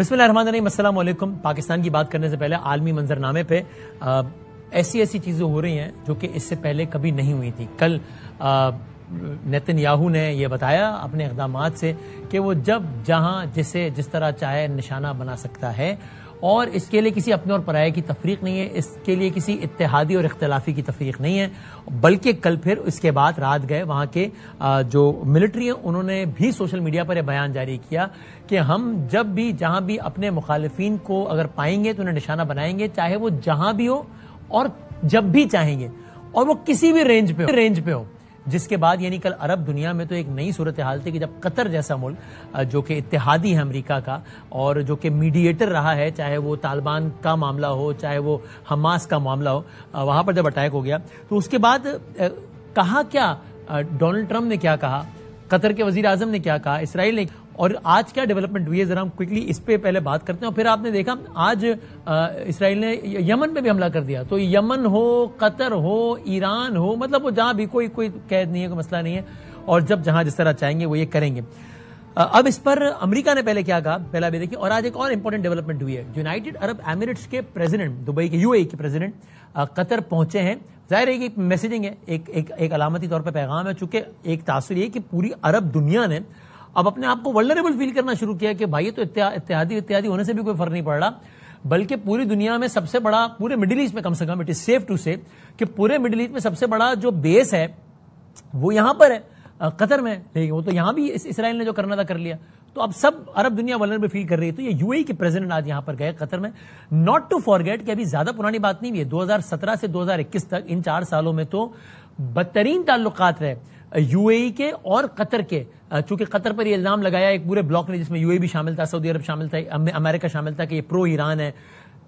بسم اللہ الرحمن الرحیم، السلام علیکم۔ پاکستان کی بات کرنے سے پہلے عالمی منظرنامے پہ ایسی چیزیں ہو رہی ہیں جو کہ اس سے پہلے کبھی نہیں ہوئی تھی۔ کل نیتن یاہو نے یہ بتایا اپنے اقدامات سے کہ وہ جب جہاں جس طرح چاہے نشانہ بنا سکتا ہے، اور اس کے لیے کسی اپنے اور پرائے کی تفریق نہیں ہے، اس کے لیے کسی اتحادی اور اختلافی کی تفریق نہیں ہے، بلکہ کل پھر اس کے بعد رات گئے وہاں کے جو ملٹری ہیں انہوں نے بھی سوشل میڈیا پر یہ بیان جاری کیا کہ ہم جب بھی جہاں بھی اپنے مخالفین کو اگر پائیں گے تو انہیں نشانہ بنائیں گے، چاہے وہ جہاں بھی ہو اور جب بھی چاہیں گے، اور وہ کسی بھی رینج پہ ہو۔ جس کے بعد یعنی کل عرب دنیا میں تو ایک نئی صورتحال تھی کہ جب قطر جیسا ملک جو کہ اتحادی ہے امریکہ کا اور جو کہ میڈیٹر رہا ہے، چاہے وہ طالبان کا معاملہ ہو چاہے وہ حماس کا معاملہ ہو، وہاں پر جب اٹیک ہو گیا تو اس کے بعد کہا کیا ڈونلڈ ٹرمپ نے کیا کہا، قطر کے وزیر اعظم نے کیا کہا، اسرائیل نے، اور آج کیا ڈیولپمنٹ ہوئی ہے ذرا ہم کوئکلی اس پہ پہلے بات کرتے ہیں۔ اور پھر آپ نے دیکھا آج اسرائیل نے یمن پہ بھی حملہ کر دیا، تو یمن ہو، قطر ہو، ایران ہو، مطلب وہ جہاں بھی کوئی قید نہیں ہے، کوئی مسئلہ نہیں ہے، اور جب جہاں جس طرح چاہیں گے وہ یہ کریں گے۔ اب اس پر امریکہ نے پہلے کیا کہا پہلا بھی دیکھیں، اور آج ایک اور امپورٹنٹ ڈیولپمنٹ ہوئی ہے۔ یونائٹڈ عرب ایمریٹس کے پریزیڈنٹ، دبئی کے UAE کے پریزیڈنٹ قطر پہنچے ہیں۔ ظاہر ہے کہ میسیجنگ ہے، ایک علامتی طور پہ پیغام ہے، چونکہ ایک تاثر یہ کہ پوری عرب دنیا نے اب اپنے آپ کو ولنریبل فیل کرنا شروع کیا کہ بھائی تو اتحادی ہونے سے بھی کوئی فرق نہیں پڑ رہا، بلکہ پوری دنیا میں سب سے بڑا، پورے مڈل ایسٹ میں کم سے کم it is safe to say کہ پورے مڈل ایسٹ میں سب سے بڑا جو بیس ہے وہ یہاں پر ہے، قطر میں، لیکن وہ تو یہاں بھی اسرائیل نے جو کرنا تھا کر لیا، تو اب سب عرب دنیا ولنریبل فیل کر رہی ہے۔ تو یہ UAE کے پریزیڈنٹ آج یہاں پر گئے قطر میں، ناٹ ٹو فارگیٹ کہ ابھی زیادہ پرانی بات نہیں ہوئی ہے، 2017 سے 2021 تک ان 4 سالوں میں تو بدترین تعلقات رہے UAE کے اور قطر کے، چونکہ قطر پر یہ الزام لگایا ایک پورے بلاک نے جس میں UAE بھی شامل تھا، سعودی عرب شامل تھا، امریکہ شامل تھا کہ یہ پرو ایران ہے،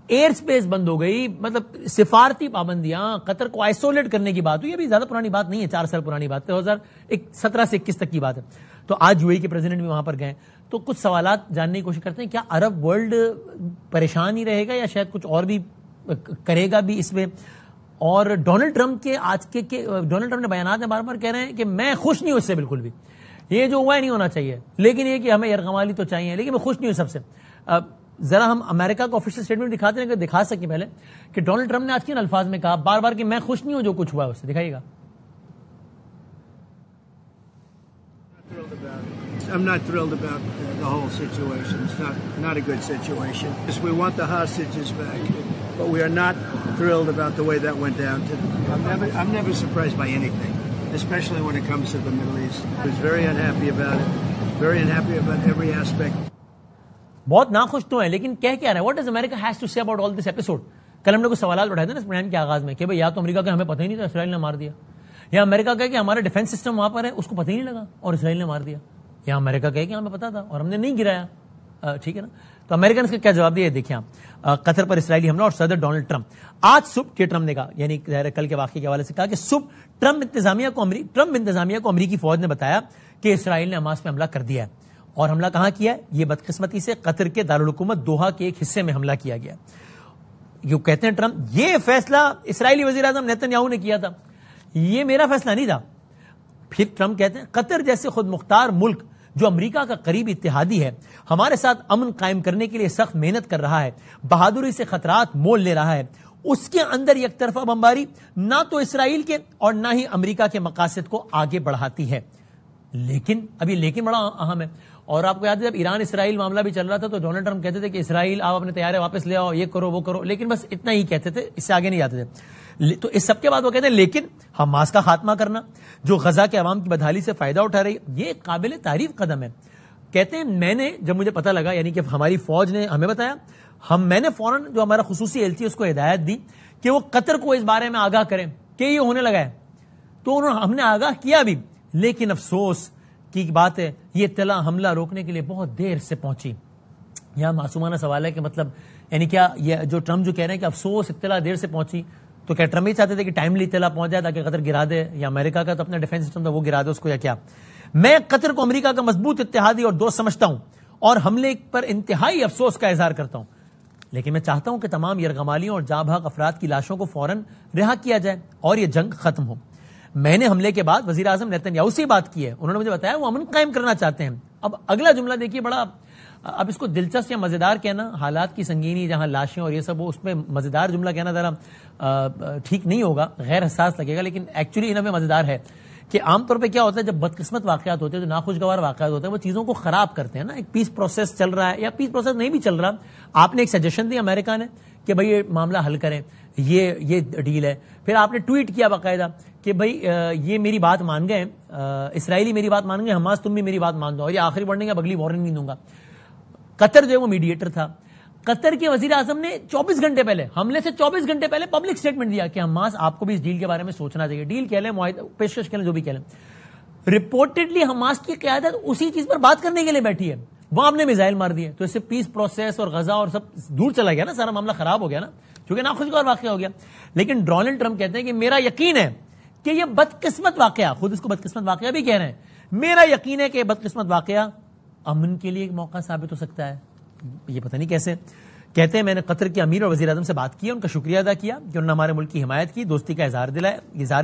ایئر سپیس بند ہو گئی، مطلب سفارتی پابندیاں، قطر کو آئسولیٹ کرنے کی بات ہوئی۔ ابھی زیادہ پرانی بات نہیں ہے، 4 سال پرانی بات ہے، 2017 سے 21 تک کی بات ہے۔ تو آج UAE کے پریزیڈنٹ بھی وہاں پر گئے، تو کچھ سوالات جاننے کی کوشش کرتے ہیں، کیا عرب ورلڈ پریشان ہی رہے گا یا شاید کچھ اور بھی کرے گا بھی اس میں؟ اور ڈونلڈ ٹرمپ کے ڈونلڈ ٹرمپ نے بیانات میں بار بار کہہ رہے ہیں کہ میں خوش نہیں ہوں اس سے، بالکل بھی یہ جو ہوا ہے نہیں ہونا چاہیے، لیکن یہ کہ ہمیں یرغمالی تو چاہیے، لیکن میں خوش نہیں ہوں سب سے۔ ذرا ہم امریکہ کا آفیشیل اسٹیٹمنٹ دکھاتے ہیں، اگر دکھا سکیں پہلے کہ ڈونلڈ ٹرمپ نے آج کن الفاظ میں کہا بار بار کہ میں خوش نہیں ہوں جو کچھ ہوا ہے اس سے، دکھائیے گا۔ I'm not thrilled about the whole situation. It's not a good situation. We want the hostages back, but we are not thrilled about the way that went down today. I'm never surprised by anything, especially when it comes to the Middle East. I was very unhappy about it, very unhappy about every aspect. بہت ناخوش تو ہیں، لیکن کہہ کیا رہا ہے؟ What does America has to say about all this episode؟ کل ہم نے کچھ سوالات اٹھائے تھے نا اس پروگرام کے آغاز میں کہ بھئی یا تو امریکہ کا ہمیں پتہ ہی نہیں تھا اسرائیل نے مار دیا، یا امریکہ کہے کہ ہمارا ڈیفنس سسٹم وہاں پر ہے اس کو پتہ ہی نہیں لگا اور اسرائیل نے مار دیا، یا امریکہ کہے کہ ہمیں پتا تھا اور ہم نے نہیں گرایا، ٹھیک ہے نا؟ تو امریکہ نے اس کا کیا جواب دیا دیکھیں آپ، قطر پر اسرائیلی حملہ اور صدر ڈونلڈ ٹرمپ آج صبح کے ٹرمپ نے کہا، یعنی کل کے واقعے کے حوالے سے کہا کہ صبح ٹرمپ انتظامیہ کو امریکی فوج نے بتایا کہ اسرائیل نے حماس پہ حملہ کر دیا ہے، اور حملہ کہاں کیا ہے؟ یہ بدقسمتی سے قطر کے دارالحکومت دوحہ کے ایک حصے میں حملہ کیا گیا۔ یہ کہتے ہیں ٹرمپ، یہ فیصلہ اسرائیلی وزیر اعظم نیتن یاہو نے کیا تھا، یہ میرا فیصلہ نہیں تھا۔ پھر ٹرمپ کہتے ہیں قطر جیسے خود مختار ملک جو امریکہ کا قریبی اتحادی ہے ہمارے ساتھ امن قائم کرنے کے لیے سخت محنت کر رہا ہے، بہادری سے خطرات مول لے رہا ہے، اس کے اندر یک طرفہ بمباری نہ تو اسرائیل کے اور نہ ہی امریکہ کے مقاصد کو آگے بڑھاتی ہے۔ لیکن بڑا اہم ہے، اور آپ کو یاد ہے جب ایران اسرائیل معاملہ بھی چل رہا تھا تو ڈونلڈ ٹرمپ کہتے تھے کہ اسرائیل آپ اپنے طیارے واپس لے آؤ، یہ کرو وہ کرو، لیکن بس اتنا ہی کہتے تھے، اس سے آگے نہیں جاتے تھے۔ تو اس سب کے بعد وہ کہتے ہیں لیکن حماس کا خاتمہ کرنا جو غزہ کے عوام کی بدحالی سے فائدہ اٹھا رہی ہے، یہ ایک قابل تعریف قدم ہے۔ کہتے ہیں میں نے جب مجھے پتہ لگا، یعنی کہ ہماری فوج نے ہمیں بتایا، میں نے فوراً جو ہمارا خصوصی ایل سی اس کو ہدایت دی کہ وہ قطر کو اس بارے میں آگاہ کریں کہ یہ ہونے لگا ہے، تو ہم نے آگاہ کیا بھی، لیکن افسوس کی بات ہے یہ اطلاع حملہ روکنے کے لیے بہت دیر سے پہنچی۔ یہاں معصومانہ سوال ہے کہ مطلب یعنی کیا یہ جو ٹرمپ جو کہہ رہے ہیں کہ افسوس اطلاع دیر سے پہنچی، تو کیا ٹرمپ ہی چاہتے تھے کہ ٹائملی اطلاع پہنچ جائے تاکہ قطر گرا دے، یا امریکہ کا تو اپنا ڈیفنس سسٹم تھا وہ گرا دے اس کو، یا کیا؟ میں قطر کو امریکہ کا مضبوط اتحادی اور دوست سمجھتا ہوں اور حملے پر انتہائی افسوس کا اظہار کرتا ہوں، لیکن میں چاہتا ہوں کہ تمام یرغمالیوں اور جاں بحق افراد کی لاشوں کو فوراً رہا کیا جائے اور یہ جنگ ختم ہو۔ میں نے حملے کے بعد وزیر اعظم نیتن یاہو سے بات کی ہے، انہوں نے مجھے بتایا وہ امن قائم کرنا چاہتے ہیں۔ اب اگلا جملہ دیکھیے، اب اس کو دلچسپ یا مزیدار کہنا، حالات کی سنگینی جہاں لاشیں اور یہ سب، اس میں مزیدار جملہ کہنا ذرا ٹھیک نہیں ہوگا، غیر حساس لگے گا، لیکن ایکچولی ان میں مزیدار ہے کہ عام طور پہ کیا ہوتا ہے جب بدقسمت واقعات ہوتے ہیں، جو ناخوشگوار واقعات ہوتے ہیں، وہ چیزوں کو خراب کرتے ہیں نا. ایک پیس پروسیس چل رہا ہے یا پیس پروسیس نہیں بھی چل رہا، آپ نے ایک سجیشن دی امریکہ نے کہ بھائی یہ معاملہ حل کریں، یہ ڈیل ہے، پھر آپ نے ٹویٹ کیا باقاعدہ کہ بھائی یہ میری بات مان گئے، اسرائیلی میری بات مان گئے، حماس تم بھی میری بات مان دو، اور یہ آخری وارننگ اب اگلی وارننگ نہیں دوں گا. قطر جو ہے وہ میڈیٹر تھا. قطر کے وزیر اعظم نے 24 گھنٹے پہلے، حملے سے 24 گھنٹے پہلے پبلک سٹیٹمنٹ دیا کہ حماس آپ کو بھی اس ڈیل کے بارے میں سوچنا چاہیے. ڈیل کہہ لیں، معاہدہ، پیشکش کہہ لیں، جو بھی کہہ لیں. رپورٹڈلی حماس کی قیادت اسی چیز پر بات کرنے کے لیے بیٹھی ہے، وہاں آپ نے میزائل مار دیے. تو اس سے پیس پروسیس اور غزہ اور سب دور چلا گیا نا، سارا معاملہ خراب ہو گیا نا، کیونکہ ناخوشگوار واقعہ ہو گیا. لیکن ڈونلڈ ٹرمپ کہتے ہیں کہ میرا یقین ہے کہ یہ بدقسمت واقعہ، خود اس کو بدقسمت واقعہ بھی کہہ رہے ہیں، میرا یقین ہے کہ بدقسمت واقعہ امن کے لیے ایک موقع ثابت ہو سکتا ہے. یہ پتہ نہیں کیسے. کہتے ہیں میں نے قطر کے امیر اور وزیر اعظم سے بات کی، ان کا شکریہ ادا کیا کہ انہوں نے ہمارے ملک کی حمایت کی، دوستی کا اظہار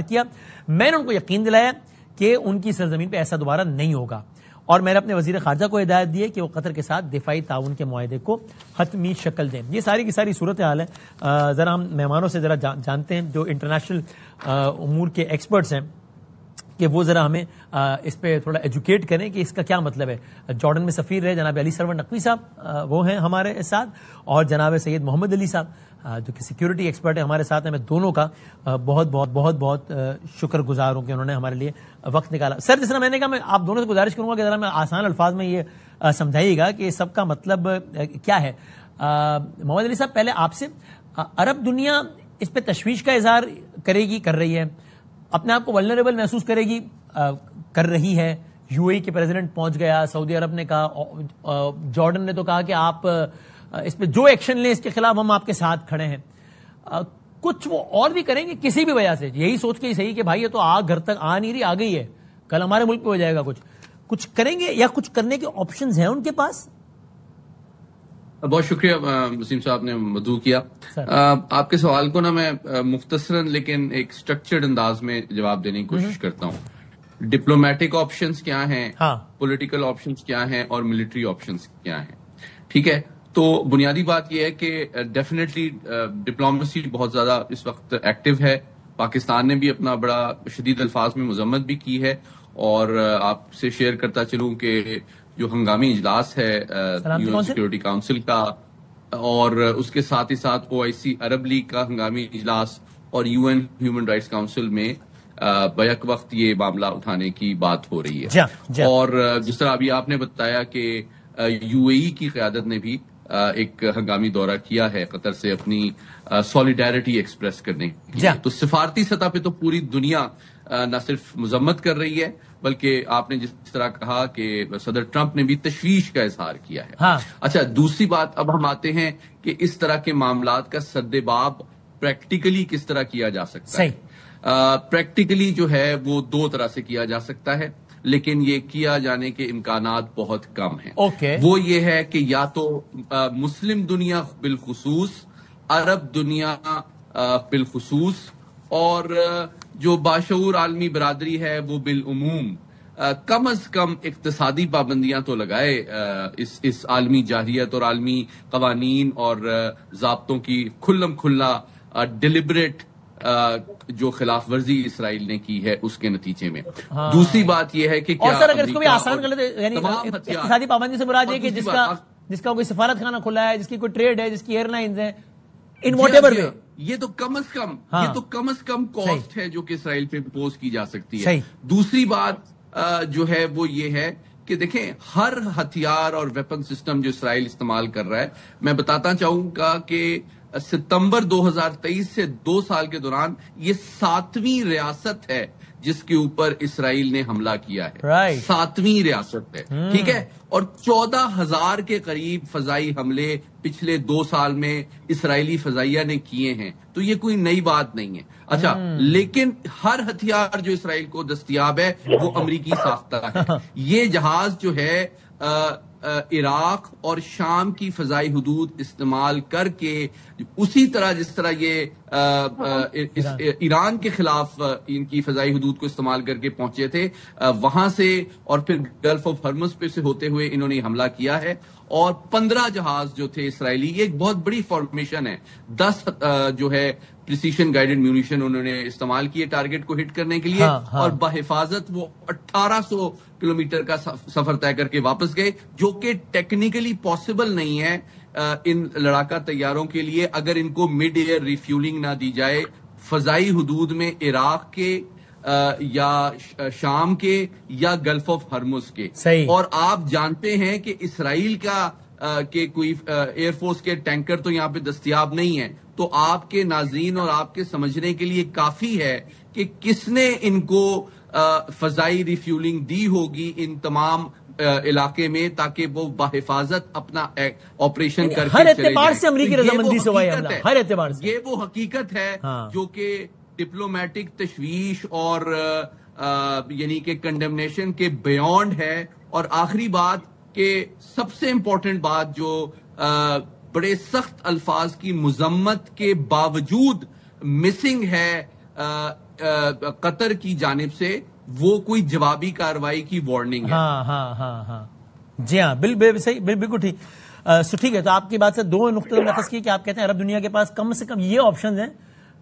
کیا. میں نے ان کو یقین دلایا کہ ان کی سرزمین پہ ایسا دوبارہ نہیں ہوگا، اور میں نے اپنے وزیر خارجہ کو ہدایت دی ہے کہ وہ قطر کے ساتھ دفاعی تعاون کے معاہدے کو حتمی شکل دیں. یہ ساری کی ساری صورتحال ہے. ذرا ہم مہمانوں سے ذرا جانتے ہیں جو انٹرنیشنل امور کے ایکسپرٹس ہیں کہ وہ ذرا ہمیں اس پہ تھوڑا ایجوکیٹ کریں کہ اس کا کیا مطلب ہے. جارڈن میں سفیر رہے جناب علی سرور نقوی صاحب، وہ ہیں ہمارے ساتھ، اور جناب سید محمد علی صاحب جو کہ سیکیورٹی ایکسپرٹ ہیں ہمارے ساتھ ہیں. میں دونوں کا بہت بہت بہت بہت شکر گزار ہوں کہ انہوں نے ہمارے لیے وقت نکالا. سر جس طرح میں نے کہا، میں آپ دونوں سے گزارش کروں گا کہ ذرا میں آسان الفاظ میں یہ سمجھائیے گا کہ سب کا مطلب کیا ہے. محمد علی صاحب، پہلے آپ سے، عرب دنیا اس پہ تشویش کا اظہار کر رہی ہے، اپنے آپ کو ولنریبل محسوس کر رہی ہے. یو اے کے پریزیڈنٹ پہنچ گیا، سعودی عرب نے کہا، جارڈن نے تو کہا کہ آپ اس پہ جو ایکشن لیں اس کے خلاف ہم آپ کے ساتھ کھڑے ہیں. کچھ وہ اور بھی کریں گے کسی بھی وجہ سے، یہی سوچ کے ہی صحیح کہ بھائی یہ تو گھر تک آ نہیں رہی، آ گئی ہے، کل ہمارے ملک پہ ہو جائے گا. کچھ کریں گے یا کچھ کرنے کے آپشنز ہیں ان کے پاس؟ بہت شکریہ وسیم صاحب نے مدعو کیا. آپ کے سوال کو نا میں مختصراً لیکن ایک سٹرکچرڈ انداز میں جواب دینے کی کوشش کرتا ہوں. ڈپلومیٹک آپشنز کیا ہیں، پولیٹیکل آپشنز کیا ہیں، اور ملٹری آپشنز کیا ہیں. ٹھیک ہے، تو بنیادی بات یہ ہے کہ ڈیفینیٹلی ڈپلومیسی بہت زیادہ اس وقت ایکٹیو ہے. پاکستان نے بھی اپنا بڑا شدید الفاظ میں مذمت بھی کی ہے، اور آپ سے شیئر کرتا چلوں کہ جو ہنگامی اجلاس ہے یو این سیکورٹی کاؤنسل کا، اور اس کے ساتھ ہی ساتھ OIC عرب لیگ کا ہنگامی اجلاس، اور UN ہیومن رائٹس کاؤنسل میں بیک وقت یہ معاملہ اٹھانے کی بات ہو رہی ہے. اور جس طرح ابھی آپ نے بتایا کہ UAE کی قیادت نے بھی ایک ہنگامی دورہ کیا ہے قطر سے اپنی سولیڈیرٹی ایکسپریس کرنے کی. تو سفارتی سطح پہ تو پوری دنیا نہ صرف مذمت کر رہی ہے، بلکہ آپ نے جس طرح کہا کہ صدر ٹرمپ نے بھی تشویش کا اظہار کیا ہے. اچھا، دوسری بات، اب ہم آتے ہیں کہ اس طرح کے معاملات کا سدباب پریکٹیکلی کس طرح کیا جا سکتا ہے. پریکٹیکلی جو ہے وہ دو طرح سے کیا جا سکتا ہے، لیکن یہ کیا جانے کے امکانات بہت کم ہیں. وہ یہ ہے کہ یا تو مسلم دنیا بالخصوص، عرب دنیا بالخصوص، اور جو باشعور عالمی برادری ہے وہ بالعموم کم از کم اقتصادی پابندیاں تو لگائے اس عالمی جارحیت اور عالمی قوانین اور ضابطوں کی کھلم کھلا ڈیلیبریٹ جو خلاف ورزی اسرائیل نے کی ہے اس کے نتیجے میں. دوسری بات یہ ہے کہ کیا اگر اس کو بھی آسان کر لیتے، یعنی اقتصادی پابندی سے مراد ہے کہ جس کا کوئی سفارت خانہ کھلا ہے، جس کی کوئی ٹریڈ ہے، جس کی ایئر لائنز ہیں، ان واٹ ایور وے، یہ تو کم از کم کاسٹ ہے جو کہ اسرائیل پہ امپوز کی جا سکتی ہے. دوسری بات جو ہے وہ یہ ہے کہ دیکھیں ہر ہتھیار اور ویپن سسٹم جو اسرائیل استعمال کر رہا ہے، میں بتاتا چاہوں گا کہ ستمبر 2023 سے 2 سال کے دوران یہ 7ویں ریاست ہے جس کے اوپر اسرائیل نے حملہ کیا ہے. 7ویں ریاست ہے، ٹھیک ہے، اور 14,000 کے قریب فضائی حملے پچھلے 2 سال میں اسرائیلی فضائیہ نے کیے ہیں. تو یہ کوئی نئی بات نہیں ہے. اچھا، لیکن ہر ہتھیار جو اسرائیل کو دستیاب ہے وہ امریکی ساختہ ہے. یہ جہاز جو ہے عراق اور شام کی فضائی حدود استعمال کر کے اسی طرح جس طرح یہ ایران کے خلاف ان کی فضائی حدود کو استعمال کر کے پہنچے تھے، وہاں سے اور پھر گلف آف ہرمز پہ سے ہوتے ہوئے انہوں نے حملہ کیا ہے، اور 15 جہاز جو تھے اسرائیلی، یہ ایک بہت بڑی فارمیشن ہے، 10 جو ہے پریسیشن گائیڈڈ میونیشن انہوں نے استعمال کیے ٹارگٹ کو ہٹ کرنے کے لیے، اور بحفاظت وہ 1800 کلومیٹر کا سفر طے کر کے واپس گئے، جو کہ ٹیکنیکلی پاسبل نہیں ہے ان لڑاکا طیاروں کے لیے اگر ان کو مڈ ایئر ریفیولنگ نہ دی جائے فضائی حدود میں عراق کے یا شام کے یا گلف آف ہرمز کے۔ اور آپ جانتے ہیں کہ اسرائیل کا کہ کوئی ایئر فورس کے ٹینکر تو یہاں پہ دستیاب نہیں ہے، تو آپ کے ناظرین اور آپ کے سمجھنے کے لیے کافی ہے کہ کس نے ان کو فضائی ریفیولنگ دی ہوگی ان تمام علاقے میں، تاکہ وہ بحفاظت اپنا آپریشن کر کے ہر اعتبار سے امریکی رضامندی سے ہوا ہے حملہ، ہر اعتبار سے یہ وہ حقیقت ہے جو کہ ڈپلومیٹک تشویش اور یعنی کہ کنڈمنیشن کے بیونڈ ہے۔ اور آخری بات کہ سب سے امپورٹنٹ بات جو بڑے سخت الفاظ کی مذمت کے باوجود مسنگ ہے قطر کی جانب سے، وہ کوئی جوابی کارروائی کی وارننگ ہے۔ ہاں جی ہاں، بالکل ٹھیک۔ ٹھیک ہے، تو آپ کی بات سے دو نقطے نقص کی کہ آپ کہتے ہیں عرب دنیا کے پاس کم سے کم یہ آپشنز ہیں،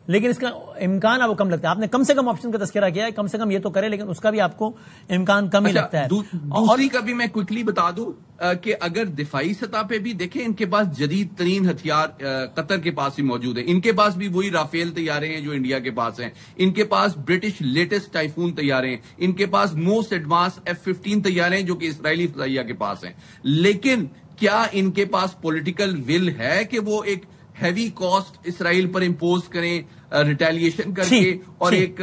لیکن اس کا امکان آپ کو کم لگتا ہے۔ آپ نے کم سے کم آپشن کا تذکرہ کیا ہے، کم سے کم یہ تو کرے، لیکن اس کا بھی آپ کو امکان کم ہی لگتا ہے۔ دوسری کا بھی میں کوئکلی بتا دوں کہ اگر دفاعی سطح پہ بھی دیکھیں، ان کے پاس جدید ترین ہتھیار قطر کے پاس ہی موجود ہیں، ان کے پاس بھی وہی رافیل طیارے ہیں جو انڈیا کے پاس ہیں، ان کے پاس برٹش لیٹسٹ ٹائفون طیارے ہیں، ان کے پاس موسٹ ایڈوانس F-15 طیارے ہیں جو کہ اسرائیلی فضائیہ کے پاس ہیں۔ لیکن کیا ان کے پاس پولیٹیکل ول ہے کہ وہ ایک ہیوی کاسٹ اسرائیل پر امپوز کریں ریٹیلیشن کر کے اور ایک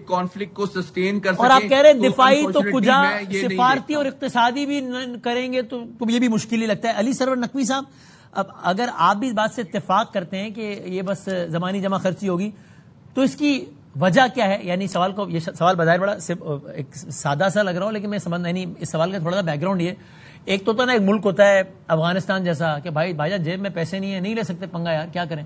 کانفلکٹ کو سسٹین کر سکیں؟ اور آپ کہہ رہے ہیں دفاعی تو کجا سفارتی اور اقتصادی بھی کریں گے تو یہ بھی مشکل ہی لگتا ہے۔ علی سرور نقوی صاحب، اب اگر آپ بھی اس بات سے اتفاق کرتے ہیں کہ یہ بس زمانی جمع خرچی ہوگی، تو اس کی وجہ کیا ہے؟ یعنی یہ سوال بظاہر بڑا ایک سادہ سا لگ رہا ہو، لیکن میں سمجھ نہیں، اس سوال کا تھوڑا سا بیک گراؤنڈ یہ ایک تو نا ایک ملک ہوتا ہے افغانستان جیسا کہ بھائی جان جیب میں پیسے نہیں ہیں، نہیں لے سکتے پنگا، یار کیا کریں؟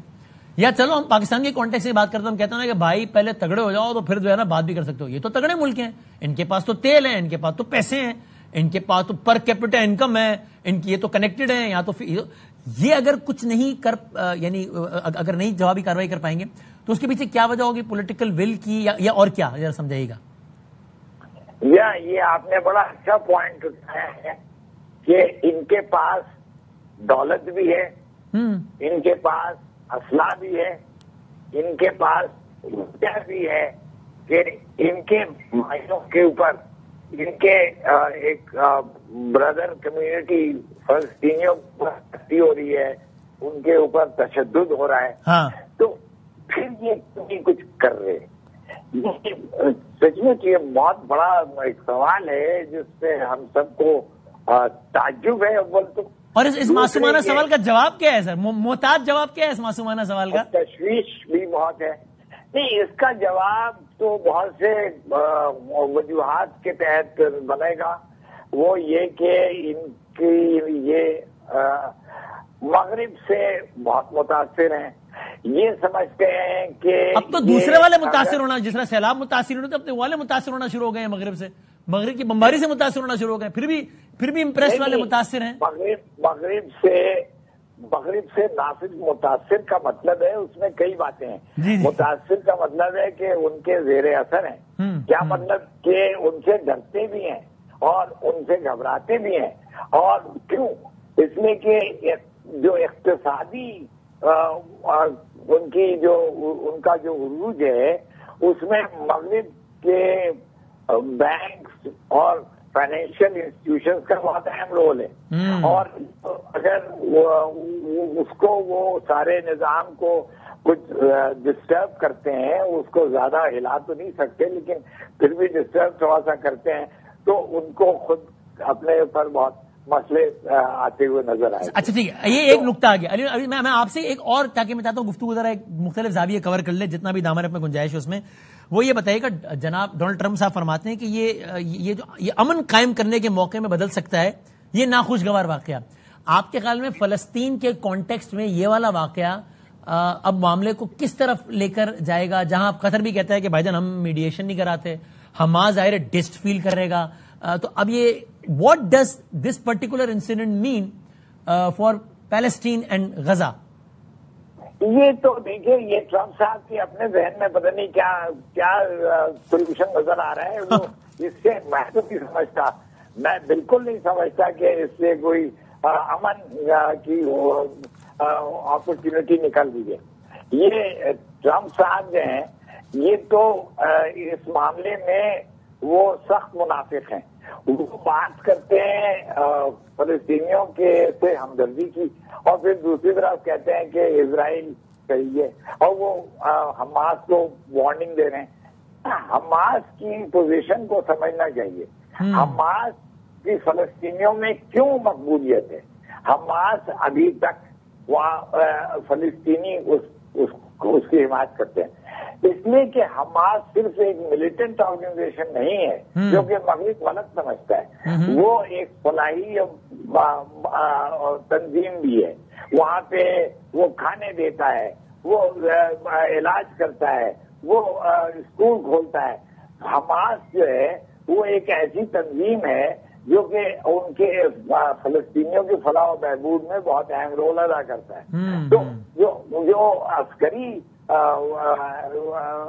یا چلو ہم پاکستان کے کانٹیکٹ سے بات کرتے ہیں، ہم کہتے ہیں کہ بھائی پہلے تگڑے ہو جاؤ تو پھر جو ہے نا بات بھی کر سکتے ہو، یہ تو تگڑے ملک ہیں، ان کے پاس تو تیل ہے، ان کے پاس تو پیسے ہیں، ان کے پاس تو پر کیپٹا انکم ہے، ان کی یہ تو کنیکٹڈ ہیں، یا تو یہ اگر کچھ نہیں کر یعنی اگر نہیں جوابی کارروائی کر پائیں گے تو اس کے پیچھے کیا وجہ ہوگی؟ پولیٹیکل ول کی یا اور کیا؟ ذرا سمجھائیے گا۔ یہ آپ نے بڑا اچھا پوائنٹ اٹھایا ہے کہ ان کے پاس دولت بھی ہے، ان کے پاس اسلحہ بھی ہے، ان کے پاس روپیہ بھی ہے، کہ ان کے مائنوں کے اوپر ان کے ایک برادر کمیونٹی فلسطینیوں پر ہو رہی ہے، ان کے اوپر تشدد ہو رہا ہے، تو پھر یہ کبھی کچھ کر رہے۔ سچ میں یہ بہت بڑا ایک سوال ہے جس پہ ہم سب کو تعجب ہے اول تو، اور اس معصومانہ سوال کا جواب کیا ہے سر؟ محتاط جواب کیا ہے اس معصومانہ سوال کا؟ تشویش بھی بہت ہے۔ نہیں، اس کا جواب تو بہت سے وجوہات کے تحت بنے گا۔ وہ یہ کہ ان کی یہ مغرب سے بہت متاثر ہیں، یہ سمجھتے ہیں کہ اب تو دوسرے والے متاثر ہونا، جس طرح سیلاب متاثر ہونے تو اپنے والے متاثر ہونا شروع ہو گئے ہیں، مغرب سے، مغرب کی بمباری سے متاثر ہونا شروع ہو گئے، پھر بھی امپریس والے متاثر ہیں۔ مغرب سے ناصر متاثر کا مطلب ہے اس میں کئی باتیں ہیں۔ متاثر کا مطلب ہے کہ ان کے زیر اثر ہیں، کیا مطلب کہ ان سے ڈرتے بھی ہیں اور ان سے گھبراتے بھی ہیں۔ اور کیوں؟ اس میں کہ جو اقتصادی ان کا جو عروج ہے اس میں مغرب کے بینکس اور فائنینشیل انسٹیٹیوشنز کا بہت اہم رول ہے، اور اگر اس کو وہ سارے نظام کو کچھ ڈسٹرب کرتے ہیں، اس کو زیادہ ہلا تو نہیں سکتے لیکن پھر بھی ڈسٹرب تھوڑا سا کرتے ہیں، تو ان کو خود اپنے اوپر بہت مسئلے آتے ہوئے نظر آئے۔ اچھا ٹھیک ہے، یہ ایک نقطہ آ گیا علی، میں آپ سے ایک اور، تاکہ میں چاہتا ہوں گفتگو ذرا ایک مختلف زاویے کور کر لے، جتنا بھی دامن اپنے گنجائش ہے اس میں، وہ یہ بتائیے کہ جناب ڈونلڈ ٹرمپ صاحب فرماتے ہیں کہ یہ امن قائم کرنے کے موقع میں بدل سکتا ہے، یہ ناخوشگوار واقعہ۔ آپ کے خیال میں فلسطین کے کانٹیکسٹ میں یہ والا واقعہ اب معاملے کو کس طرف لے کر جائے گا؟ جہاں قطر بھی کہتا ہے کہ بھائی جان ہم میڈیشن نہیں کراتے، حماس ظاہر ہے ڈسٹ فیل کرے گا. تو اب یہ what does this particular incident mean for Palestine and Gaza? یہ تو دیکھیے، یہ ٹرمپ صاحب کی اپنے ذہن میں پتہ نہیں کیا سولوشن نظر آ رہا ہے. وہ اس سے میں تو نہیں سمجھتا، میں بالکل نہیں سمجھتا کہ اس سے کوئی امن کی اپرچونٹی نکل رہی ہے. یہ ٹرمپ صاحب جو ہیں یہ تو اس معاملے میں وہ سخت منافق ہیں. وہ بات کرتے ہیں فلسطینیوں کے سے ہمدردی کی، اور پھر دوسری طرف کہتے ہیں کہ اسرائیل صحیح ہے، اور وہ حماس کو وارننگ دے رہے ہیں. حماس کی پوزیشن کو سمجھنا چاہیے. حماس کی فلسطینیوں میں کیوں مقبولیت ہے؟ حماس ابھی تک وہاں فلسطینی اس کی حمایت کرتے ہیں، اس لیے کہ حماس صرف ایک ملیٹنٹ آرگنائزیشن نہیں ہے جو کہ مغرب غلط سمجھتا ہے. وہ ایک فلاحی تنظیم بھی ہے. وہاں پہ وہ کھانے دیتا ہے، وہ علاج کرتا ہے، وہ اسکول کھولتا ہے. حماس جو ہے وہ ایک ایسی تنظیم ہے جو کہ ان کے فلسطینیوں کی فلاح و بہبود میں بہت اہم رول ادا کرتا ہے. تو جو عسکری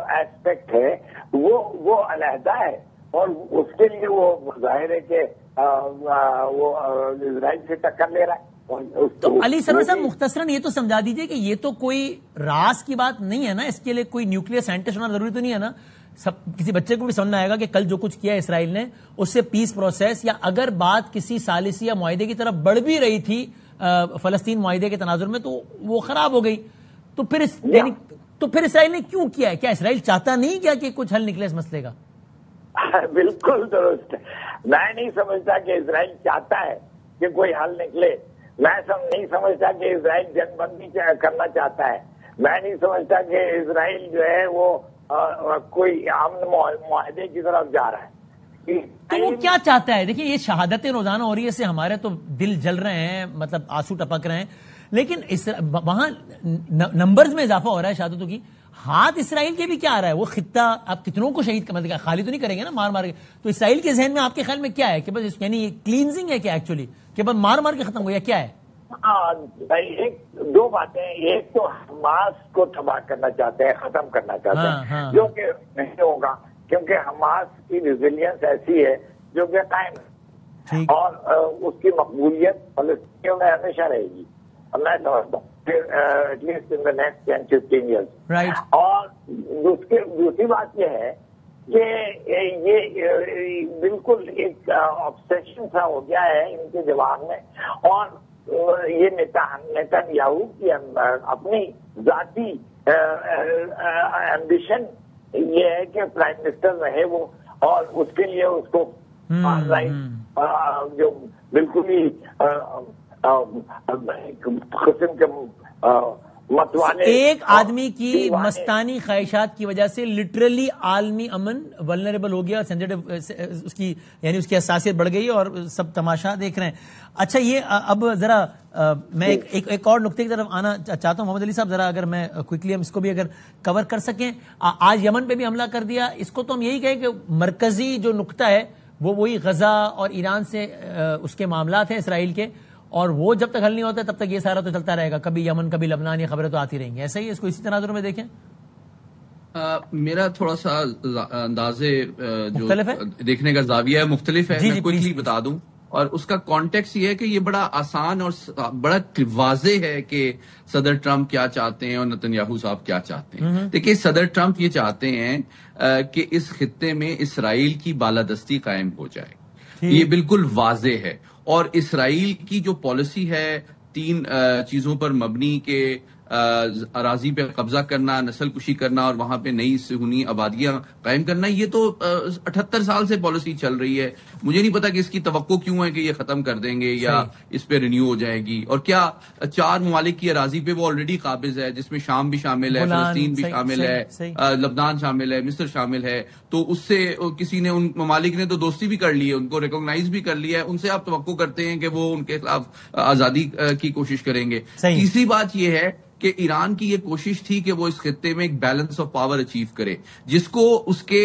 ایسپیکٹ ہے وہ علیحدہ ہے، اور اس کے لیے وہ ظاہر ہے کہ وہ اسرائیل سے ٹکر لے رہا ہے. تو علی سرور صاحب مختصراً یہ تو سمجھا دیجئے کہ یہ تو کوئی راز کی بات نہیں ہے نا، اس کے لیے کوئی نیوکلیئر سائنٹسٹ ہونا ضروری تو نہیں ہے نا. کسی بچے کو بھی سمجھنا آئے گا کہ کل جو کچھ کیا اسرائیل نے اس سے پیس پروسیس، یا اگر بات کسی ثالثی یا معاہدے کی طرف بڑھ بھی رہی تھی فلسطین معاہدے کے تناظر میں، تو وہ خراب ہو گئی. تو پھر اسرائیل نے کیوں کیا ہے؟ کیا اسرائیل چاہتا نہیں کیا کہ کچھ حل نکلے اس مسئلے کا؟ بالکل درست. میں نہیں سمجھتا کہ اسرائیل چاہتا ہے کہ کوئی حل نکلے. میں نہیں سمجھتا کہ اسرائیل جنگ بندی کرنا چاہتا ہے. میں نہیں سمجھتا کہ اسرائیل جو ہے وہ کوئی امن معاہدے کی طرف جا رہا ہے. تو وہ کیا چاہتا ہے؟ دیکھیے، یہ شہادتیں روزانہ ہو رہی ہے، اس سے ہمارے تو دل جل رہے ہیں، مطلب آنسو ٹپک رہے ہیں، لیکن وہاں نمبرز میں اضافہ ہو رہا ہے شہادتوں کی. ہاتھ اسرائیل کے بھی کیا آ رہا ہے؟ وہ خطہ آپ کتنوں کو شہید مطلب خالی تو نہیں کریں گے نا مار کے. تو اسرائیل کے ذہن میں آپ کے خیال میں کیا ہے کہ بس یعنی یہ کلینزنگ ہے کیا ایکچولی، کہ بس مار کے ختم ہو یا کیا ہے؟ دو باتیں. ایک تو حماس کو تباہ کرنا چاہتے ہیں، ختم کرنا چاہتے ہیں، جو کہ نہیں ہوگا کیونکہ حماس کی ریزیلینس ایسی ہے جو کہ قائم ہے، اور اس کی مقبولیت فلسطینیوں میں ہمیشہ رہے گی. میں سمجھتا ہوں at least in the next 10-15 years. اور دوسری بات یہ ہے کہ یہ بالکل ایک آبسیشن سا ہو گیا ہے ان کے دماغ میں، اور یہ نیتن یاہو کی اپنی ذاتی ایمبیشن یہ ہے کہ پرائم منسٹر رہے وہ، اور اس کے لیے اس کو جو بالکل ہی قسم کے ایک آدمی کی مستانی خواہشات کی وجہ سے لٹرلی عالمی امن ولنریبل ہو گیا، سینسیٹیو اس کی یعنی اس کی حساسیت بڑھ گئی، اور سب تماشا دیکھ رہے ہیں. اچھا، یہ اب ذرا میں ایک اور نقطے کی طرف آنا چاہتا ہوں. محمد علی صاحب، ذرا اگر میں کوئکلی ہم اس کو بھی اگر کور کر سکیں. آج یمن پہ بھی حملہ کر دیا، اس کو تو ہم یہی کہیں کہ مرکزی جو نقطہ ہے وہ وہی غزہ اور ایران سے اس کے معاملات ہیں اسرائیل کے، اور وہ جب تک حل نہیں ہوتا تب تک یہ سارا تو چلتا رہے گا، کبھی یمن کبھی لبنان، یہ خبریں تو آتی رہیں گی. ایسا ہی اس کو اسی تناظر میں دیکھیں. میرا تھوڑا سا اندازے جو دیکھنے کا زاویہ ہے مختلف ہے. میں کوئکلی بتا دوں، اور اس کا کانٹیکس یہ ہے کہ یہ بڑا آسان اور بڑا واضح ہے کہ صدر ٹرمپ کیا چاہتے ہیں اور نتن یاہو صاحب کیا چاہتے ہیں. دیکھیے، صدر ٹرمپ یہ چاہتے ہیں کہ اس خطے میں اسرائیل کی بالادستی قائم ہو جائے. یہ بالکل واضح ہے. اور اسرائیل کی جو پالیسی ہے 3 چیزوں پر مبنی کہ اراضی پہ قبضہ کرنا، نسل کشی کرنا، اور وہاں پہ نئی صہیونی آبادیاں قائم کرنا، یہ تو 78 سال سے پالیسی چل رہی ہے. مجھے نہیں پتا کہ اس کی توقع کیوں ہے کہ یہ ختم کر دیں گے یا اس پہ رینیو ہو جائے گی. اور کیا 4 ممالک کی اراضی پہ وہ آلریڈی قابض ہے، جس میں شام بھی شامل ہے، فلسطین بھی شامل ہے، لبنان شامل ہے، مصر شامل ہے. تو اس سے کسی نے، ان ممالک نے تو دوستی بھی کر لی ہے، ان کو ریکگنائز بھی کر لیا ہے. ان سے آپ توقع کرتے ہیں کہ وہ ان کے خلاف آزادی کی کوشش کریں گے. تیسری بات یہ ہے کہ ایران کی یہ کوشش تھی کہ وہ اس خطے میں ایک بیلنس آف پاور اچیو کرے، جس کو اس کے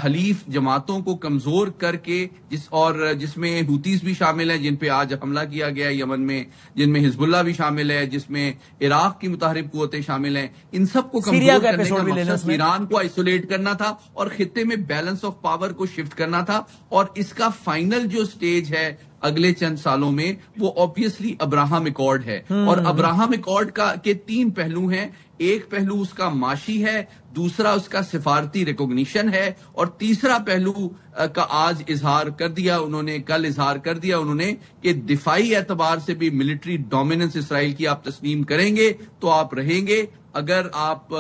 حلیف جماعتوں کو کمزور کر کے، جس میں ہوتیز بھی شامل ہیں جن پہ آج حملہ کیا گیا یمن میں، جن میں حزب اللہ بھی شامل ہے، جس میں عراق کی متحرک قوتیں شامل ہیں، ان سب کو کمزور کرنے کا مقصد ایران کو آئسولیٹ کرنا تھا اور خطے میں بیلنس آف پاور کو شفٹ کرنا تھا. اور اس کا فائنل جو سٹیج ہے اگلے چند سالوں میں وہ آبویسلی ابراہم ایکارڈ ہے. اور ابراہم ایکارڈ کے 3 پہلو ہیں. ایک پہلو اس کا معاشی ہے، دوسرا اس کا سفارتی ریکوگنیشن ہے، اور تیسرا پہلو کا آج اظہار کر دیا انہوں نے، کل اظہار کر دیا انہوں نے کہ دفاعی اعتبار سے بھی ملٹری ڈومیننس اسرائیل کی آپ تسلیم کریں گے تو آپ رہیں گے، اگر آپ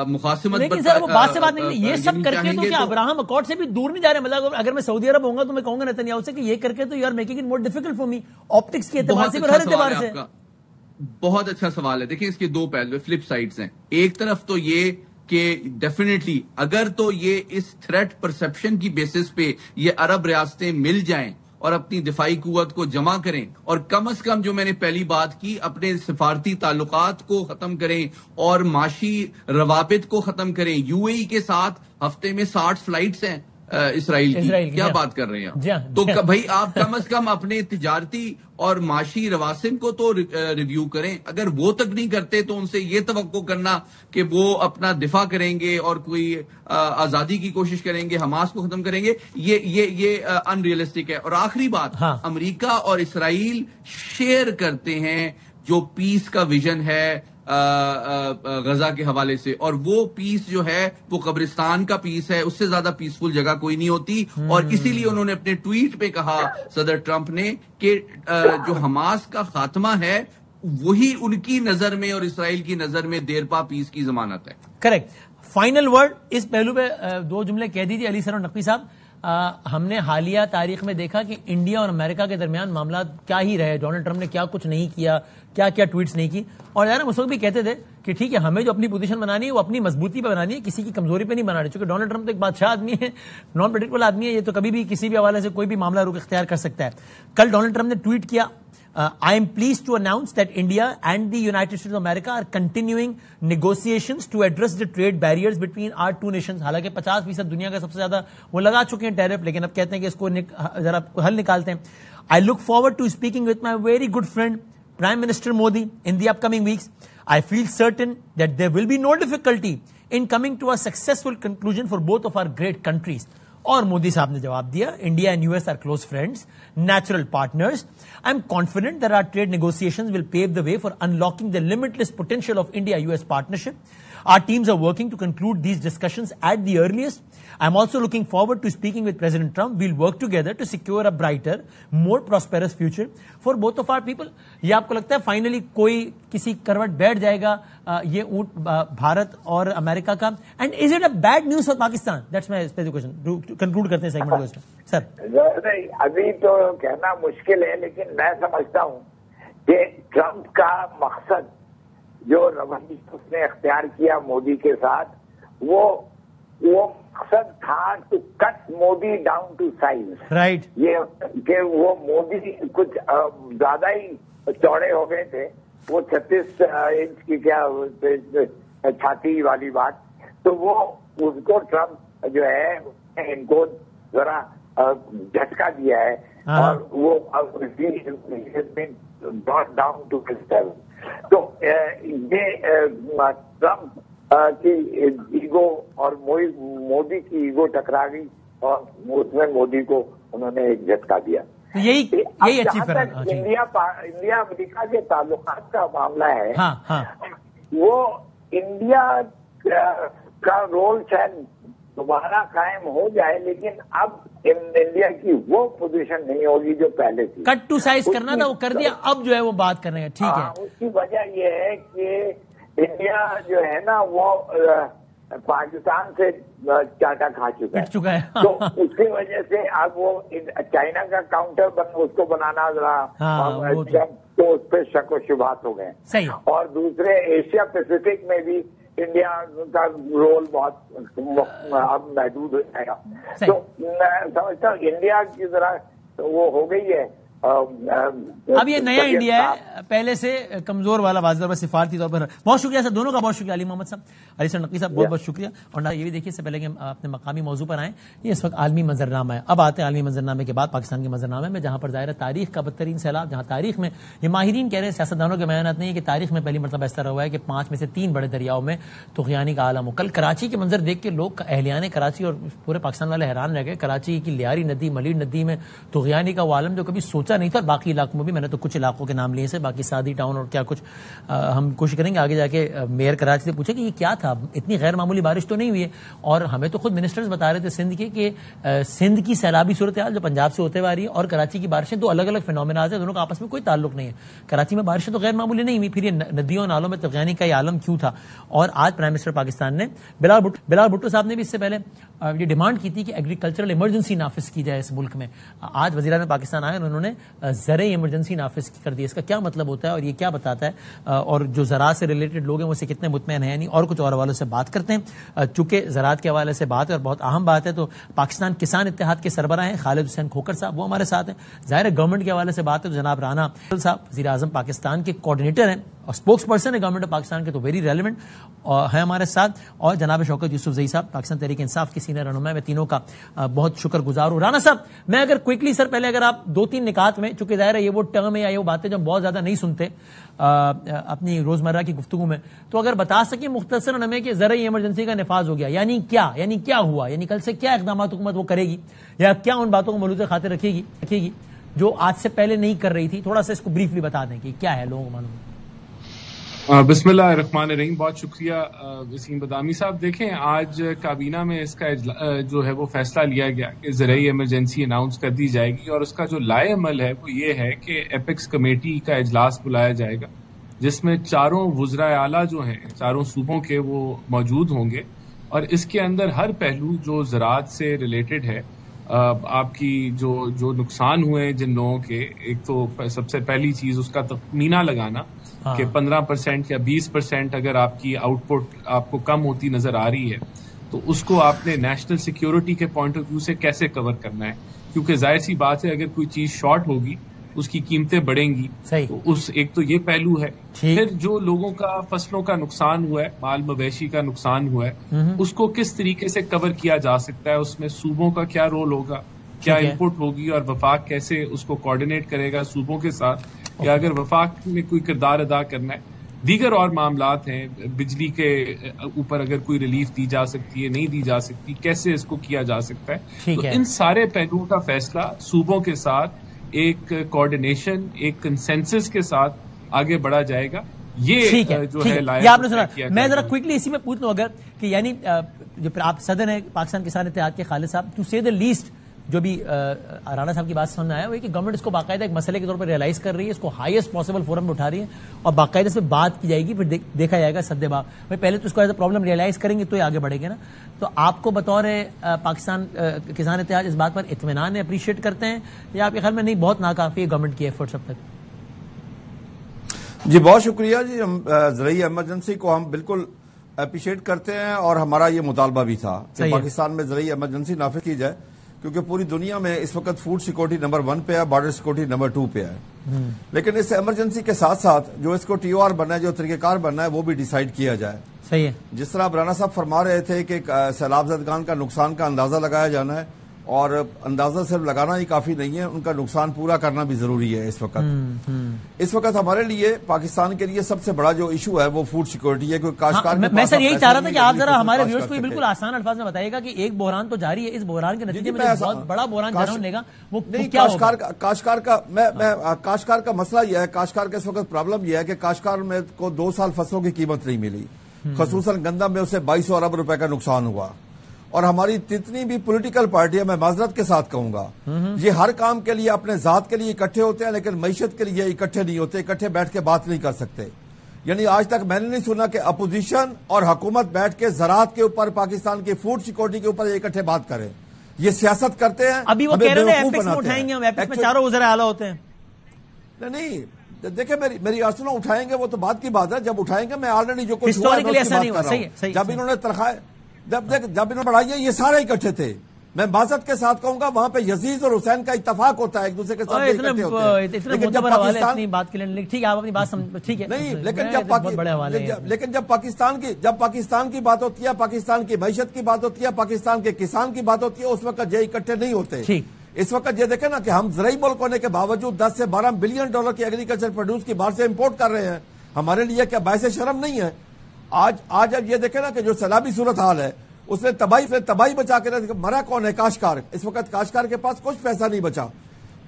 مخاصمت لیکن سر وہ بات سے بات نہیں، یہ سب کر کے تو کیا ابراہم اکارڈ سے بھی دور نہیں جا رہے؟ مطلب اگر میں سعودی عرب ہوں گا تو میں کہوں گا نیتنیاہو سے کہ یہ کر کے تو you are making it more difficult for me, optics کے اعتبار سے اور ہر اعتبار سے. بہت اچھا سوال ہے. دیکھیں اس کے 2 پہلو، فلپ سائڈز ہیں. ایک طرف تو یہ کہ ڈیفینیٹلی اگر تو یہ اس تھریٹ پرسپشن کی بیسس پہ یہ عرب ریاستیں مل جائیں اور اپنی دفاعی قوت کو جمع کریں اور کم از کم جو میں نے پہلی بات کی اپنے سفارتی تعلقات کو ختم کریں اور معاشی روابط کو ختم کریں. یو اے ای کے ساتھ ہفتے میں 60 فلائٹس ہیں اسرائیل کی، کیا بات کر رہے ہیں تو بھائی آپ کم از کم اپنے تجارتی اور معاشی رواسم کو تو ریویو کریں. اگر وہ تک نہیں کرتے تو ان سے یہ توقع کرنا کہ وہ اپنا دفاع کریں گے اور کوئی آزادی کی کوشش کریں گے، حماس کو ختم کریں گے، یہ ان ریئلسٹک ہے. اور آخری بات، امریکہ اور اسرائیل شیئر کرتے ہیں جو پیس کا ویژن ہے غزہ کے حوالے سے، اور وہ پیس جو ہے وہ قبرستان کا پیس ہے، اس سے زیادہ پیسفل جگہ کوئی نہیں ہوتی. اور اسی لیے انہوں نے اپنے ٹویٹ پہ کہا صدر ٹرمپ نے کہ جو حماس کا خاتمہ ہے وہی ان کی نظر میں اور اسرائیل کی نظر میں دیرپا پیس کی ضمانت ہے. کریکٹ. فائنل ورڈ اس پہلو پہ 2 جملے کہہ دیجیے علی سر نقوی صاحب. ہم نے حالیہ تاریخ میں دیکھا کہ انڈیا اور امریکہ کے درمیان معاملات کیا ہی رہے، ڈونلڈ ٹرمپ نے کیا کچھ نہیں کیا، کیا کیا ٹویٹس نہیں کی. اور یار اس وقت بھی کہتے تھے کہ ٹھیک ہے ہمیں جو اپنی پوزیشن بنانی ہے وہ اپنی مضبوطی پہ بنانی ہے، کسی کی کمزوری پہ نہیں بنانی. چونکہ ڈونلڈ ٹرمپ تو ایک بادشاہ آدمی ہے، نان پریڈکٹیبل آدمی ہے، یہ تو کبھی بھی کسی بھی حوالے سے کوئی بھی معاملہ رخ اختیار کر سکتا ہے. کل ڈونلڈ ٹرمپ نے ٹویٹ کیا، I am pleased to announce that India and the United States of America are continuing negotiations to address the trade barriers between our 2 nations. حالانکہ 50% دنیا کا سب سے زیادہ وہ لگا چکے ہیں ٹیرف، لیکن اب کہتے ہیں کہ اس کو ذرا حل نکالتے ہیں. I look forward to speaking with my very good friend Prime Minister Modi in the upcoming weeks. I feel certain that there will be no difficulty in coming to a successful conclusion for both of our great countries. اور مودی صاحب نے جواب دیا، India and U S are close friends, natural partners. I am confident that our trade negotiations will pave the way for unlocking the limitless potential of India U S partnership. Our teams are working to conclude these discussions at the earliest. I'm also looking forward to speaking with President Trump. We'll work together to secure a brighter, more prosperous future for both of our people. یہ آپ کو لگتا ہے finally کوئی کسی کروٹ بیٹھ جائے گا یہ اونٹ بھارت اور امریکہ کا؟ And is it a bad news for Pakistan? That's my specific question. Conclude کرتے ہیں سیگمنٹ کو سر. ابھی تو کہنا مشکل ہے، لیکن میں سمجھتا ہوں کہ ٹرمپ کا مقصد جو رویہ اس نے اختیار کیا مودی کے ساتھ، وہ مقصد تھا to cut Modi down to size. Right. یہ کہ وہ مودی کچھ زیادہ ہی چوڑے ہو گئے تھے، وہ 36 انچ کی کیا چھاتی والی بات، تو وہ اس کو ٹرمپ جو ہے ان کو ذرا جھٹکا دیا ہے اور وہ ڈاؤن ٹو لیول. تو یہ ٹرمپ کی ایگو اور مودی کی ایگو ٹکرا گئی اور اس میں مودی کو انہوں نے ایک جھٹکا دیا. یہی اچھی انڈیا امریکہ کے تعلقات کا معاملہ ہے، وہ انڈیا کا رول شاید دوبارہ قائم ہو جائے، لیکن اب انڈیا کی وہ پوزیشن نہیں ہوگی جو پہلے تھی. کٹ ٹو سائز کرنا تھا وہ کر دیا، اب جو ہے وہ بات کر رہے ہیں. ٹھیک ہے. اس کی وجہ یہ ہے کہ انڈیا جو ہے نا وہ پاکستان سے چاٹا کھا چکا ہے، تو اس کی وجہ سے اب وہ چائنا کا کاؤنٹر اس کو بنانا ذرا تو اس پہ شک و شبہات ہو گئے. اور دوسرے ایشیا پیسفک میں بھی انڈیا کا رول بہت اب محدود ہو جائے گا. تو میں سمجھتا ہوں انڈیا کی ذرا وہ ہو گئی ہے اب یہ نیا انڈیا ہے، پہلے سے کمزور والا واضح طور پر سفارتی طور پر. بہت شکریہ سر، دونوں کا بہت شکریہ. علی محمد صاحب، علی سر نقوی صاحب، بہت بہت شکریہ. اور یہ بھی دیکھیے اس سے پہلے کہ ہم اپنے مقامی موضوع پر آئیں، یہ اس وقت عالمی منظرنامہ ہے. اب آتے ہیں عالمی منظرنامے کے بعد پاکستان کے منظرنامے میں، جہاں پر ظاہر ہے تاریخ کا بدترین سیلاب، جہاں تاریخ میں یہ ماہرین کہہ رہے ہیں، سیاستدانوں کے بیانات نہیں ہے کہ تاریخ میں پہلی مرتبہ اس طرح ہوا ہے کہ 5 میں سے 3 بڑے دریاؤں میں طغیانی کا عالم ہو. کل کراچی کے منظر دیکھ کے لوگ، اہلیان کراچی اور پورے پاکستان والے حیران رہ گئے. کراچی کی لیاری ندی، ملیڑ ندی میں طغیانی کا وہ عالم جو کبھی سوچا نہیں تھا. اور باقی علاقوں میں بھی، میں نے تو کچھ علاقوں کے نام لیے سے، باقی سعدی ٹاؤن اور کیا کچھ ہم کوشش کریں گے آگے جا کے میئر کراچی سے پوچھے کہ یہ کیا تھا، اتنی غیر معمولی بارش تو نہیں ہوئی ہے. اور ہمیں تو خود منسٹرز بتا رہے تھے سندھ کے کہ سندھ کی سیلابی صورتحال جو پنجاب سے ہوتے ہوئے آ رہی ہے اور کراچی کی بارشیں دو الگ الگ فینومیناز ہیں، دونوں کا آپس میں کوئی تعلق نہیں ہے. کراچی میں بارشیں تو غیر معمولی نہیں ہوئی، پھر یہ ندیوں نالوں میں طغیانی کا یہ عالم کیوں تھا. اور آج پرائم منسٹر پاکستان نے بلال بھٹو صاحب نے بھی اس سے پہلے یہ ڈیمانڈ کی تھی کہ ایگریکلچرل ایمرجنسی نافذ کی جائے اس ملک میں. آج وزیر اعظم پاکستان آئے اور انہوں نے زرعی ایمرجنسی نافذ کر دی. اس کا کیا مطلب ہوتا ہے اور یہ کیا بتاتا ہے، اور جو زراعت سے ریلیٹڈ لوگ ہیں وہ سے کتنے مطمئن ہیں نہیں. اور کچھ اور حوالوں سے بات کرتے ہیں، چونکہ زراعت کے حوالے سے بات ہے اور بہت اہم بات ہے. تو پاکستان کسان اتحاد کے سربراہ ہیں خالد حسین کھوکھر صاحب، وہ ہمارے ساتھ ہیں. ظاہر ہے گورنمنٹ کے حوالے سے بات ہے تو جناب رانا صاحب وزیر اعظم پاکستان کے کوآرڈینیٹر ہیں اور اسپوکس پرسن ہے گورنمنٹ آف پاکستان کے، تو ویری ریلیونٹ ہیں ہمارے ساتھ. اور جناب شوکت یوسف زئی صاحب پاکستان تحریک انصاف کے سینئر رہنما. میں تینوں کا بہت شکر گزار ہوں. رانا صاحب، میں اگر کوئکلی سر پہلے اگر آپ 2-3 نکات میں، چونکہ ظاہر ہے یہ وہ ٹرم ہے یا یہ وہ باتیں جو ہم بہت زیادہ نہیں سنتے اپنی روزمرہ کی گفتگو میں، تو اگر بتا سکیں مختصراً ہمیں کہ زرعی ایمرجنسی کا نفاذ ہو گیا یعنی کیا ہوا، یعنی کل سے کیا اقدامات حکومت وہ کرے گی یا کیا ان باتوں کو ملوث خاطر رکھے گی جو آج سے پہلے نہیں کر رہی تھی. تھوڑا سا اس کو بریفلی بتا دیں کہ کیا ہے، لوگوں کو معلوم ہے. بسم اللہ الرحمن الرحیم. بہت شکریہ وسیم بدامی صاحب. دیکھیں آج کابینہ میں اس کا جو ہے وہ فیصلہ لیا گیا کہ زرعی ایمرجنسی اناؤنس کر دی جائے گی، اور اس کا جو لائے عمل ہے وہ یہ ہے کہ ایپیکس کمیٹی کا اجلاس بلایا جائے گا جس میں 4 وزرائے اعلیٰ جو ہیں 4 صوبوں کے وہ موجود ہوں گے، اور اس کے اندر ہر پہلو جو زراعت سے ریلیٹڈ ہے، آپ کی جو نقصان ہوئے جن لوگوں کے، ایک تو سب سے پہلی چیز اس کا تخمینہ لگانا کہ 15% یا 20% اگر آپ کی آؤٹ پٹ آپ کو کم ہوتی نظر آ رہی ہے تو اس کو آپ نے نیشنل سیکیورٹی کے پوائنٹ آف ویو سے کیسے کور کرنا ہے، کیونکہ ظاہر سی بات ہے اگر کوئی چیز شارٹ ہوگی اس کی قیمتیں بڑھیں گی. تو ایک تو یہ پہلو ہے. پھر جو لوگوں کا فصلوں کا نقصان ہوا ہے، مال مویشی کا نقصان ہوا ہے، اس کو کس طریقے سے کور کیا جا سکتا ہے، اس میں صوبوں کا کیا رول ہوگا، کیا انپٹ ہوگی، اور وفاق کیسے اس کو کوآرڈینیٹ کرے گا صوبوں کے ساتھ، یا اگر وفاق میں کوئی کردار ادا کرنا ہے. دیگر اور معاملات ہیں، بجلی کے اوپر اگر کوئی ریلیف دی جا سکتی ہے، نہیں دی جا سکتی، کیسے اس کو کیا جا سکتا ہے. تو ان سارے پہلوؤں کا فیصلہ صوبوں کے ساتھ ایک کوآرڈینیشن، ایک کنسنسس کے ساتھ آگے بڑھا جائے گا. یہ جو ہے یہ آپ نے سنا. میں ذرا کوئکلی اسی میں پوچھ لوں اگر کہ یعنی جو آپ صدر ہیں پاکستان کسان اتحاد کے خالد صاحب، ٹو سے دا لیسٹ جو بھی رانا صاحب کی بات سمجھ میں آیا وہ کہ گورنمنٹ اس کو باقاعدہ ایک مسئلے کے طور پر ریئلائز کر رہی ہے، اس کو ہائیسٹ پاسبل فورم پہ اٹھا رہی ہے اور باقاعدہ اس پہ بات کی جائے گی، پھر دیکھا جائے گا سدے باغ. پہلے تو اس کو ایز اے پرابلم ریئلائز کریں گے تو یہ آگے بڑھے گا نا. تو آپ کو بطور پاکستان کسان اتحاد اس بات پر اطمینان اپریشیٹ کرتے ہیں یا آپ کے خیال میں نہیں بہت ناکافی ہے گورنمنٹ کی ایفرٹس اب تک؟ جی بہت شکریہ. جی ہم زرعی ایمرجنسی کو ہم بالکل اپریشیٹ کرتے ہیں اور ہمارا یہ مطالبہ بھی تھا کہ پاکستان میں زرعی ایمرجنسی نافذ کی جائے، کیونکہ پوری دنیا میں اس وقت فوڈ سیکورٹی نمبر 1 پہ ہے، بارڈر سیکورٹی نمبر 2 پہ ہے. لیکن اس ایمرجنسی کے ساتھ ساتھ جو اس کو TOR بننا ہے، جو طریقہ کار بننا ہے، وہ بھی ڈیسائیڈ کیا جائے. صحیح ہے. جس طرح رانا صاحب فرما رہے تھے کہ سیلاب زدگان کا نقصان کا اندازہ لگایا جانا ہے، اور اندازہ صرف لگانا ہی کافی نہیں ہے، ان کا نقصان پورا کرنا بھی ضروری ہے. اس وقت ہمارے لیے پاکستان کے لیے سب سے بڑا جو ایشو ہے وہ فوڈ سیکورٹی ہے. کوئی کاشتکار میں سر یہی چاہ رہا تھا کہ آپ ذرا ہمارے ویورز کو بالکل آسان الفاظ میں بتائیے گا کہ ایک بحران تو جاری ہے، اس بحران کے نتیجے میں بہت بڑا بحران جنم لے گا وہ کیا ہوگا؟ کاشتکار کا مسئلہ یہ ہے، کاشتکار کا اس وقت پرابلم یہ ہے کہ کاشتکار میں کو 2 سال فصلوں کی قیمت نہیں ملی، خصوصاً گندم میں اسے 2200 ارب روپے کا نقصان ہوا. اور ہماری جتنی بھی پولیٹیکل پارٹیاں، میں معذرت کے ساتھ کہوں گا، یہ ہر کام کے لیے اپنے ذات کے لیے اکٹھے ہوتے ہیں لیکن معیشت کے لیے اکٹھے نہیں ہوتے، اکٹھے بیٹھ کے بات نہیں کر سکتے. یعنی آج تک میں نے نہیں سنا کہ اپوزیشن اور حکومت بیٹھ کے زراعت کے اوپر، پاکستان کی فوڈ سیکورٹی کے اوپر اکٹھے بات کریں. یہ سیاست کرتے ہیں. ابھی وہ کہہ رہے ہیں ایپیکس میں اٹھائیں گے، ہم ایپیکس میں 4 وزراء اعلیٰ ہوتے ہیں. نہیں دیکھیں میری ارسلوں اٹھائیں گے وہ تو بات کی بات ہے، جب اٹھائیں گے میں آلریڈی جو کچھ ہوا ہے میں اس کی بات کر رہا ہوں. جب انہوں نے تنخواہیں جب انہوں نے بڑھائی ہے یہ سارے اکٹھے تھے. میں معذرت کے ساتھ کہوں گا وہاں پہ یزید اور حسین کا اتفاق ہوتا ہے، ایک دوسرے کے ساتھ اکٹھے ہوتے ہیں. لیکن جب پاکستان بات کے لیے ٹھیک ہے آپ اپنی بات ٹھیک ہے نہیں، لیکن جب پاکستان کی بات ہوتی ہے، پاکستان کی معیشت کی بات ہوتی ہے، پاکستان کے کسان کی بات ہوتی ہے، اس وقت یہ اکٹھے نہیں ہوتے. اس وقت یہ دیکھیں نا کہ ہم زرعی ملک ہونے کے باوجود 10 سے 12 بلین ڈالر کی ایگریکلچر پروڈیوس کی باہر سے امپورٹ کر رہے ہیں. ہمارے لیے کیا باعث شرم نہیں ہے؟ آج اب یہ دیکھیں نا کہ جو سیلابی صورتحال ہے اس نے تباہی بچا کے مرا کون ہے؟ کاشتکار. اس وقت کاشتکار کے پاس کچھ پیسہ نہیں بچا.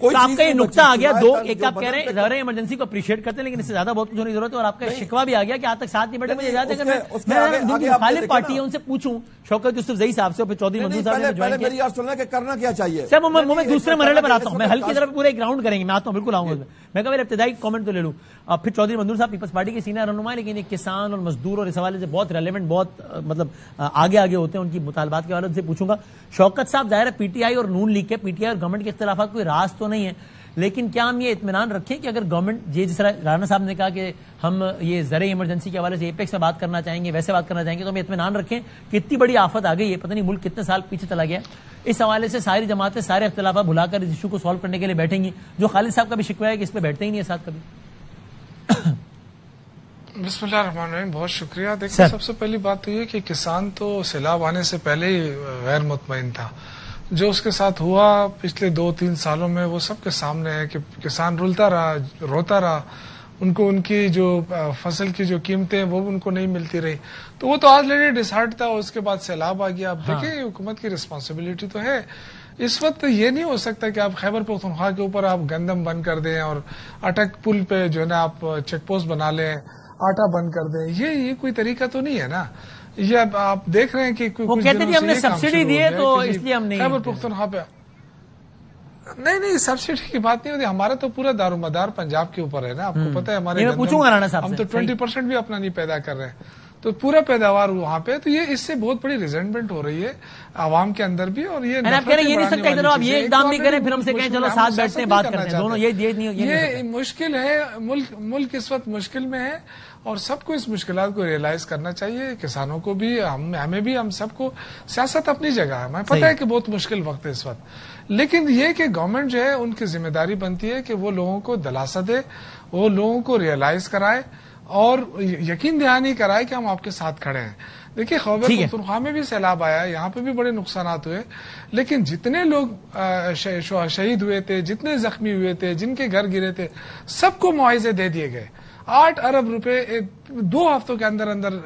آپ کا یہ نقطہ آ گیا دو. ایک آپ کہہ رہے ہیں ادارے ایمرجنسی کو اپریشیٹ کرتے ہیں لیکن اس سے زیادہ بہت کچھ ہونے کی ضرورت ہے، اور آپ کا شکوہ بھی آ گیا کہ آج تک ساتھ نہیں بیٹھے. مجھے یاد ہے کہ مخالف پارٹی ہے ان سے پوچھوں، شوکت یوسفزئی صاحب سے، پھر چودھری منظور صاحب نے پہلے میری بات سننا کہ کرنا کیا چاہیے. صاحب میں دوسرے مرحلے پر آتا ہوں، میں حل کی طرف پورا ایک راؤنڈ کریں گے، میں آتا ہوں، بالکل آؤں گا. میں کہا میرے ابتدائی کامنٹ تو لے لوں. اب پھر چودھری منظور صاحب پیپلز پارٹی کے سینئر رہنما ہیں، لیکن ایک کسان اور مزدور اور اس حوالے سے بہت ریلیونٹ، بہت مطلب آگے ہوتے ہیں ان کی مطالبات کے حوالے سے پوچھوں گا. شوکت صاحب ظاہر ہے پی ٹی آئی اور نون لیگ کے، پی ٹی آئی اور گورنمنٹ کے اختلافات کوئی راز تو نہیں ہے، لیکن کیا ہم یہ اطمینان رکھیں کہ اگر گورنمنٹ جس طرح رانا صاحب نے کہا کہ ہم یہ زرعی ایمرجنسی کے حوالے سے ایپیکس میں بات کرنا چاہیں گے، ویسے بات کرنا چاہیں گے، تو ہم اطمینان رکھیں کہ اتنی بڑی آفت آ گئی ہے، پتہ نہیں ملک کتنے سال پیچھے چلا گیا. اس حوالے سے ساری جماعتیں سارے اختلافات بھلا کر اس ایشو کو سالو کرنے کے لیے بیٹھیں گی، جو خالد صاحب کا بھی شکوہ ہے کہ اس پہ بیٹھتے ہی نہیں ہے ساتھ کبھی. بسم اللہ الرحمن الرحیم. بہت شکریہ. دیکھیں سب سے پہلی بات تو یہ کہ کسان تو سیلاب آنے سے پہلے ہی غیر مطمئن تھا. جو اس کے ساتھ ہوا پچھلے 2-3 سالوں میں وہ سب کے سامنے ہے کہ کسان روتا رہا، ان کو ان کی جو فصل کی جو قیمتیں وہ ان کو نہیں ملتی رہی. تو وہ تو آج لیڈی ڈسہارٹ تھا، اس کے بعد سیلاب آ گیا. اب دیکھیں حکومت کی رسپانسبلٹی تو ہے. اس وقت یہ نہیں ہو سکتا کہ آپ خیبر پختونخوا کے اوپر آپ گندم بند کر دیں اور اٹک پل پہ جو ہے نا آپ چیک پوسٹ بنا لیں، آٹا بند کر دیں. یہ کوئی طریقہ تو نہیں ہے نا. یہ آپ دیکھ رہے ہیں کہ وہ کہتے ہیں ہم نے سبسڈی دی ہے تو اس لیے ہم نہیں خیبر پختونخوا پہ. نہیں سبسڈی کی بات نہیں ہوتی. ہمارا تو پورا دار و مدار پنجاب کے اوپر ہے نا. آپ کو پتا ہے ہمارے ہم تو 20% بھی اپنا نہیں پیدا کر رہے ہیں، تو پورا پیداوار وہاں پہ. تو یہ اس سے بہت بڑی ریزنٹمنٹ ہو رہی ہے عوام کے اندر بھی. اور یہ نہیں سکتا ادھر آپ یہ اقدام نہیں کریں پھر ہم سے کہیں چلو ساتھ بیٹھتے ہیں بات کرتے ہیں دونوں. یہ مشکل ہے. ملک اس وقت مشکل میں ہے اور سب کو اس مشکلات کو ریئلائز کرنا چاہیے. کسانوں کو بھی، ہمیں بھی، ہم سب کو. سیاست اپنی جگہ ہے، ہمیں پتہ ہے کہ بہت مشکل وقت ہے اس وقت، لیکن یہ کہ گورنمنٹ جو ہے ان کی ذمہ داری بنتی ہے کہ وہ لوگوں کو دلاسا دے، وہ لوگوں کو ریئلائز کرائے اور یقین دہانی کرائے کہ ہم آپ کے ساتھ کھڑے ہیں. دیکھیے خیبر پختونخوا میں بھی سیلاب آیا، یہاں پہ بھی بڑے نقصانات ہوئے، لیکن جتنے لوگ شہید ہوئے تھے، جتنے زخمی ہوئے تھے، جن کے گھر گرے تھے، سب کو معاوضے دے دیے گئے. 8 ارب روپے 2 ہفتوں کے اندر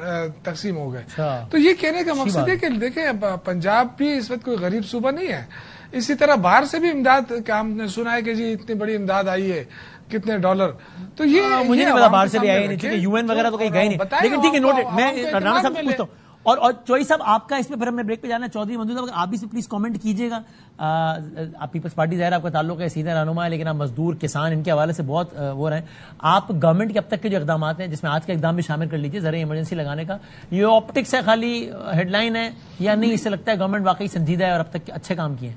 تقسیم ہو گئے. تو یہ کہنے کا مقصد ہے کہ دیکھیں پنجاب بھی اس وقت کوئی غریب صوبہ نہیں ہے. اسی طرح باہر سے بھی امداد کا ہم نے سنا ہے کہ جی اتنی بڑی امداد آئی ہے، کتنے ڈالر. تو یہ مجھے نہیں پتا باہر سے بھی آئی نہیں، کیونکہ یو این وغیرہ تو کہیں گئے نہیں. لیکن ٹھیک ہے نوٹ. میں رانا صاحب سے پوچھتا ہوں اور چوئی صاحب آپ کا اس پہ پھر ہم نے بریک پہ جانا ہے. چودھری منظور صاحب آپ بھی سے پلیز کامنٹ کیجیے گا. آپ پیپلز پارٹی ظاہر آپ کا تعلق ہے، سینئر رہنما ہے، لیکن آپ مزدور کسان ان کے حوالے سے بہت وہ رہے ہیں. آپ گورنمنٹ کے اب تک کے جو اقدامات ہیں، جس میں آج کا اقدام بھی شامل کر لیجیے زرعی ایمرجنسی لگانے کا، یہ آپٹکس ہے، خالی ہیڈ لائن ہے یا نہیں؟ اس سے لگتا ہے گورنمنٹ واقعی سنجیدہ ہے اور اب تک اچھے کام کیے ہیں.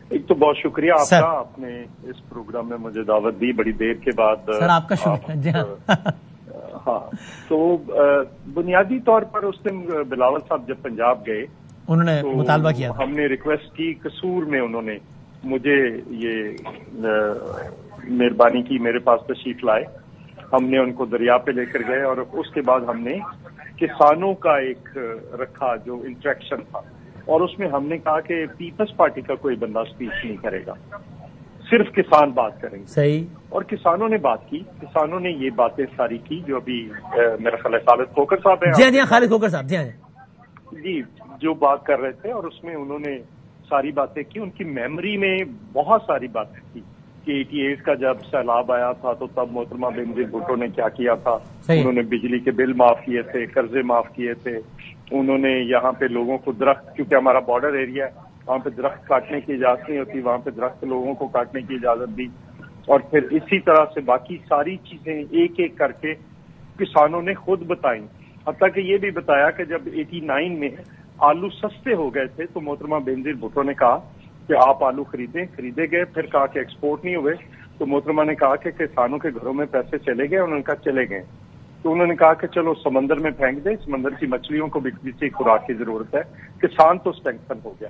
ایک تو بہت شکریہ آپ کا، آپ نے اس پروگرام میں مجھے دعوت دی بڑی دیر کے بعد. سر آپ کا شکریہ. جی ہاں تو بنیادی طور پر اس دن بلاول صاحب جب پنجاب گئے انہوں نے مطالبہ کیا، ہم نے ریکویسٹ کی قصور میں انہوں نے مجھے یہ مہربانی کی میرے پاس تشریف لائے. ہم نے ان کو دریا پہ لے کر گئے اور اس کے بعد ہم نے کسانوں کا ایک رکھا جو انٹریکشن تھا، اور اس میں ہم نے کہا کہ پیپلز پارٹی کا کوئی بندہ اسپیچ نہیں کرے گا، صرف کسان بات کریں گے. صحیح. اور کسانوں نے بات کی، کسانوں نے یہ باتیں ساری کی جو ابھی میرا خیال ہے خالد کھوکر صاحب ہیں. جی خالد کھوکر صاحب جی جو بات کر رہے تھے، اور اس میں انہوں نے ساری باتیں کی. ان کی میموری میں بہت ساری باتیں تھی کہ 88 کا جب سیلاب آیا تھا تو تب محترمہ بینظیر بھٹو نے کیا کیا تھا. انہوں نے بجلی کے بل معاف کیے تھے، قرضے معاف کیے تھے. انہوں نے یہاں پہ لوگوں کو درخت، کیونکہ ہمارا بارڈر ایریا ہے وہاں پہ درخت کاٹنے کی اجازت نہیں ہوتی، وہاں پہ درخت لوگوں کو کاٹنے کی اجازت دی. اور پھر اسی طرح سے باقی ساری چیزیں ایک ایک کر کے کسانوں نے خود بتائیں. حتیٰ کہ یہ بھی بتایا کہ جب 89 میں آلو سستے ہو گئے تھے تو محترمہ بینظیر بھٹو نے کہا کہ آپ آلو خریدے گئے. پھر کہا کہ ایکسپورٹ نہیں ہوئے تو محترمہ نے کہا کہ کسانوں کے گھروں میں پیسے چلے گئے. انہوں نے کہا چلے گئے. تو انہوں نے کہا کہ چلو سمندر میں پھینک دیں، سمندر کی مچھلیوں کو بھی کسی خوراک کی ضرورت ہے. کسان تو اسٹرینتھن ہو گیا.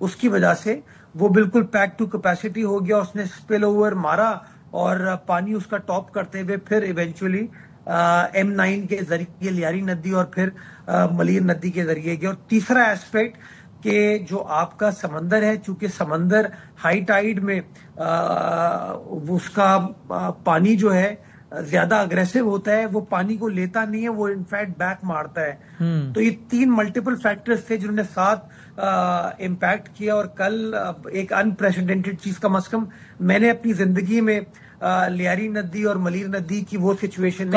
اس کی وجہ سے وہ بالکل پیک ٹو کیپیسٹی ہو گیا. اس نے اسپل اوور مارا اور پانی اس کا ٹاپ کرتے ہوئے پھر ایونچولی M9 کے ذریعے لیاری ندی اور پھر ملیر ندی کے ذریعے گیا. اور تیسرا ایسپیکٹ کہ جو آپ کا سمندر ہے, چونکہ سمندر ہائی ٹائیڈ میں اس کا پانی جو ہے زیادہ اگریسو ہوتا ہے, وہ پانی کو لیتا نہیں ہے, وہ انفیکٹ بیک مارتا ہے. تو یہ 3 ملٹیپل فیکٹرز تھے جنہوں نے ساتھ امپیکٹ کیا. اور کل ایک انپریسیڈنٹڈ چیز, کم از کم میں نے اپنی زندگی میں لیاری ندی اور ملیر ندی کی وہ سچویشن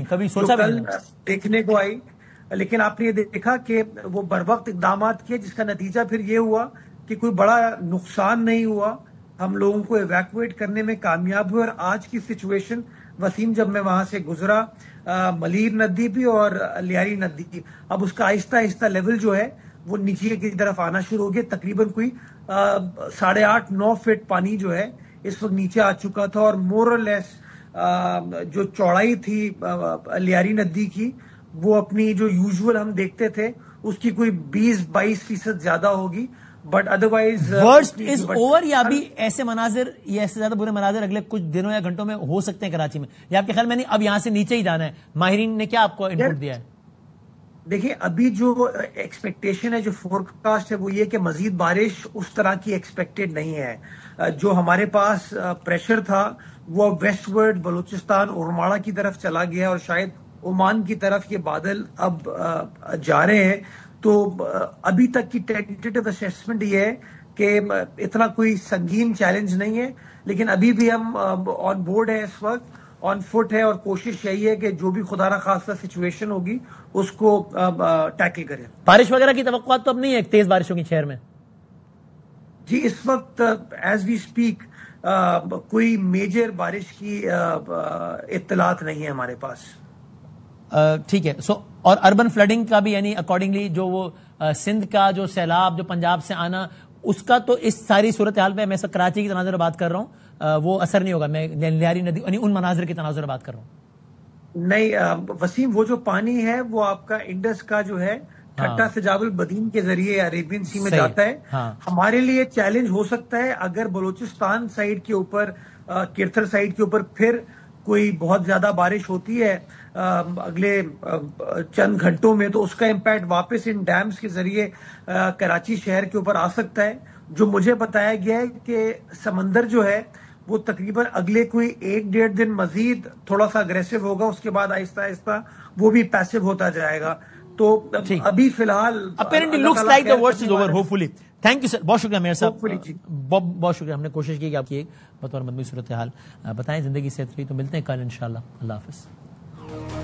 کبھی سوچا کل دیکھنے کو آئی. لیکن آپ نے یہ دیکھا کہ وہ بر وقت اقدامات کیے, جس کا نتیجہ پھر یہ ہوا کہ کوئی بڑا نقصان نہیں ہوا, ہم لوگوں کو ایویکویٹ کرنے میں کامیاب ہوئے. اور آج کی سچویشن وسیم, جب میں وہاں سے گزرا, ملیر ندی بھی اور لیاری ندی بھی, اب اس کا آہستہ آہستہ لیول جو ہے وہ نیچے کی طرف آنا شروع ہو گیا. تقریباً کوئی 8.5-9 فٹ پانی جو ہے اس وقت نیچے آ چکا تھا. اور مور اور لیس جو چوڑائی تھی لیاری ندی کی, وہ اپنی جو یوزول ہم دیکھتے تھے اس کی کوئی 20-22% زیادہ ہوگی. But otherwise worst is over, یا ابھی ایسے مناظر یا ایسے زیادہ برے مناظر اگلے کچھ دنوں یا گھنٹوں میں ہو سکتے ہیں کراچی میں, یا آپ کے خیال میں نہیں اب یہاں سے نیچے ہی جانا ہے؟ ماہرین نے کیا آپ کو انپٹ دیا ہے؟ دیکھیں, ابھی جو ایکسپیکٹیشن ہے, جو فور کاسٹ ہے, وہ یہ کہ مزید بارش اس طرح کی ایکسپیکٹڈ نہیں ہے. جو ہمارے پاس پریشر تھا وہ ویسٹ ورڈ بلوچستان اورماڑا کی طرف چلا گیا, اور شاید عمان کی طرف یہ بادل اب جا رہے ہیں. تو ابھی تک کی ٹینٹیٹو اسیسمنٹ یہ ہے کہ اتنا کوئی سنگین چیلنج نہیں ہے, لیکن ابھی بھی ہم آن بورڈ ہے, اس وقت آن فٹ ہے, اور کوشش یہی ہے کہ جو بھی خدا نہ خواستہ سچویشن ہوگی اس کو ٹیکل کریں. بارش وغیرہ کی توقعات تو اب نہیں ہے تیز بارشوں کی شہر میں؟ جی, اس وقت ایز وی اسپیک کوئی میجر بارش کی اطلاعات نہیں ہے ہمارے پاس. ٹھیک ہے. سو اور اربن فلڈنگ کا بھی, یعنی اکارڈنگلی جو وہ سندھ کا جو سیلاب جو پنجاب سے آنا, اس کا تو اس ساری صورتحال پہ, میں سب کراچی کی تناظر بات کر رہا ہوں, وہ اثر نہیں ہوگا. میں لیاری ندی یعنی ان مناظر کی تناظر بات کر رہا ہوں. نہیں وسیم, وہ جو پانی ہے وہ آپ کا انڈس کا جو ہے ٹھٹا سجاب البدین کے ذریعے عربین سی میں جاتا ہے. ہمارے لیے چیلنج ہو سکتا ہے اگر بلوچستان سائڈ کے اوپر, کرتھر سائڈ کے اوپر پھر کوئی بہت زیادہ بارش ہوتی ہے اگلے چند گھنٹوں میں, تو اس کا امپیکٹ واپس ان ڈیمز کے ذریعے کراچی شہر کے اوپر آ سکتا ہے. جو مجھے بتایا گیا ہے کہ سمندر جو ہے وہ تقریباً اگلے کوئی 1-1.5 دن مزید تھوڑا سا اگریسو ہوگا, اس کے بعد آہستہ آہستہ وہ بھی پیسو ہوتا جائے گا. تو ابھی فی الحال apparently looks like the worst is over hope fully. Thank you sir, بہت شکریہ میئر صاحب, بہت شکریہ. ہم نے کوشش کی کہ آپ کی بطور مجموعی صورتحال بتائیں. زندگی صحت رہی تو ملتے ہیں کل انشاءاللہ. اللہ حافظ.